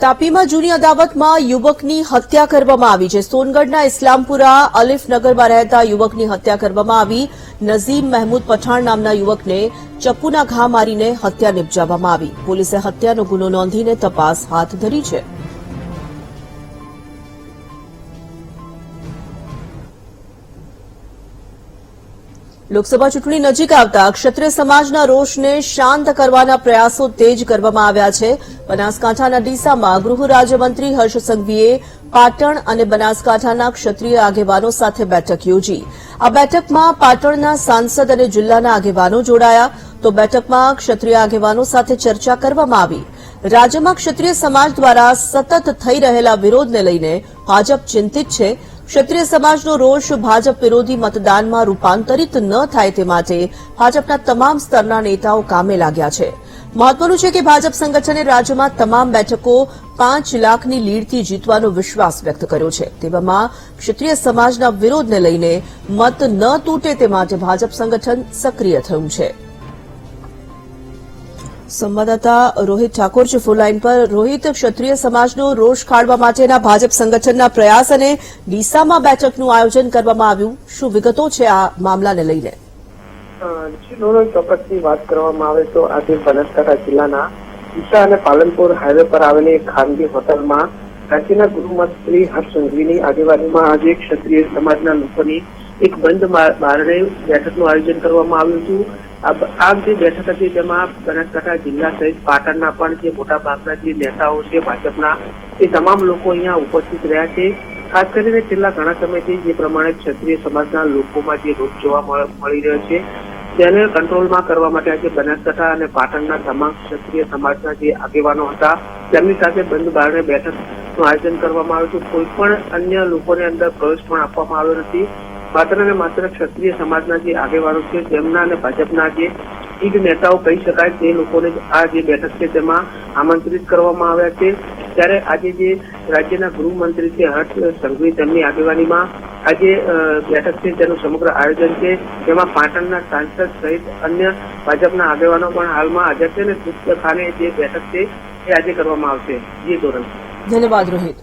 તાપીમાં જૂની અદાવતમાં યુવકની હત્યા કરવામાં આવી છે। સોનગઢના ઇસ્લામપુરા અલીફનગરમાં રહેતા યુવકની હત્યા કરવામાં આવી। નઝીમ મહેમૂદ પઠાણ નામના યુવકને ચપ્પુના ઘા મારીને હત્યા નિપજાવવામાં આવી। પોલીસે હત્યાનો ગુનો નોંધીને તપાસ હાથ ધરી છે। લોકસભા ચૂંટણી નજીક આવતા ક્ષત્રિય સમાજના રોષને શાંત કરવાના પ્રયાસો તેજ કરવામાં આવ્યા છે। બનાસકાંઠાના ડીસામાં ગૃહ રાજ્યમંત્રી હર્ષ સંઘવીએ પાટણ અને બનાસકાંઠાના ક્ષત્રિય આગેવાનો સાથે બેઠક યોજી। આ બેઠકમાં પાટણના સાંસદ અને જિલ્લાના આગેવાનો જોડાયા તો બેઠકમાં ક્ષત્રિય આગેવાનો સાથે ચર્ચા કરવામાં આવી। રાજ્યમાં ક્ષત્રિય સમાજ દ્વારા સતત થઈ રહેલા વિરોધને લઈને ભાજપ ચિંતિત છે। ક્ષત્રિય સમાજનો રોષ ભાજપ વિરોધી મતદાનમાં રૂપાંતરિત ન થાય તે માટે ભાજપના તમામ સ્તરના નેતાઓ કામે લાગ્યા છે। મહત્વનું છે કે ભાજપ સંગઠને રાજ્યમાં તમામ બેઠકો 5 લાખની લીડથી જીતવાનો વિશ્વાસ વ્યક્ત કર્યો છે। તેવામાં ક્ષત્રિય સમાજના વિરોધને લઈને મત ન તૂટે તે માટે ભાજપ સંગઠન સક્રિય થયું છે। સંવાદદાતા રોહિત ઠાકોર છે ફોનલાઈન પર। રોહિત, ક્ષત્રિય સમાજનો રોષ ખાળવા માટેના ભાજપ સંગઠનના પ્રયાસ અને ડીસામાં બેઠકનું આયોજન કરવામાં આવ્યું। શું વિગતો છે આ મામલાને લઈને? ચોક્કસની વાત કરવામાં આવે તો આજે બનાસકાંઠા જિલ્લાના ડીસા અને પાલનપુર હાઈવે પર આવેલી એક ખાનગી હોટલમાં રાજ્યના ગૃહમંત્રી હર્ષ સંઘવીની આગેવાનીમાં આજે ક્ષત્રિય સમાજના લોકોની એક બંધ બારણે બેઠકનું આયોજન કરવામાં આવ્યું હતું। આ જે બેઠક હતી તેમાં બનાસકાંઠા જિલ્લા સહિત પાટણના પણ જે મોટા ભાગના જે નેતાઓ છે ભાજપના એ તમામ લોકો અહીંયા ઉપસ્થિત રહ્યા છે। ખાસ કરીને છેલ્લા ઘણા સમયથી જે પ્રમાણે ક્ષત્રિય સમાજના લોકોમાં જે રોષ જોવા મળી રહ્યો છે તેને કંટ્રોલમાં કરવા માટે આજે બનાસકાંઠા અને પાટણના તમામ ક્ષત્રિય સમાજના જે આગેવાનો હતા તેમની સાથે બંધ બારણે બેઠકનું આયોજન કરવામાં આવ્યું હતું। કોઈ પણ અન્ય લોકોને અંદર પ્રવેશ પણ આપવામાં આવ્યો નથી। માત્ર ને માત્ર ક્ષત્રિય સમાજના જે આગેવાનો છે તેમના અને ભાજપના જે ઈડ નેતાઓ કહી શકાય તે લોકોને આ જે બેઠક છે તેમાં આમંત્રિત કરવામાં આવ્યા છે। ત્યારે આજે જે રાજ્યના ગૃહમંત્રી છે હર્ષ સંઘવી તેમની આગેવાનીમાં આજે બેઠક છે તેનું સમગ્ર આયોજન છે। તેમાં પાટણના સાંસદ સહિત અન્ય ભાજપના આગેવાનો પણ હાલમાં હાજર છે અને ખાને જે બેઠક છે એ આજે કરવામાં આવશે। જી ધોરણ ધન્યવાદ રોહિત।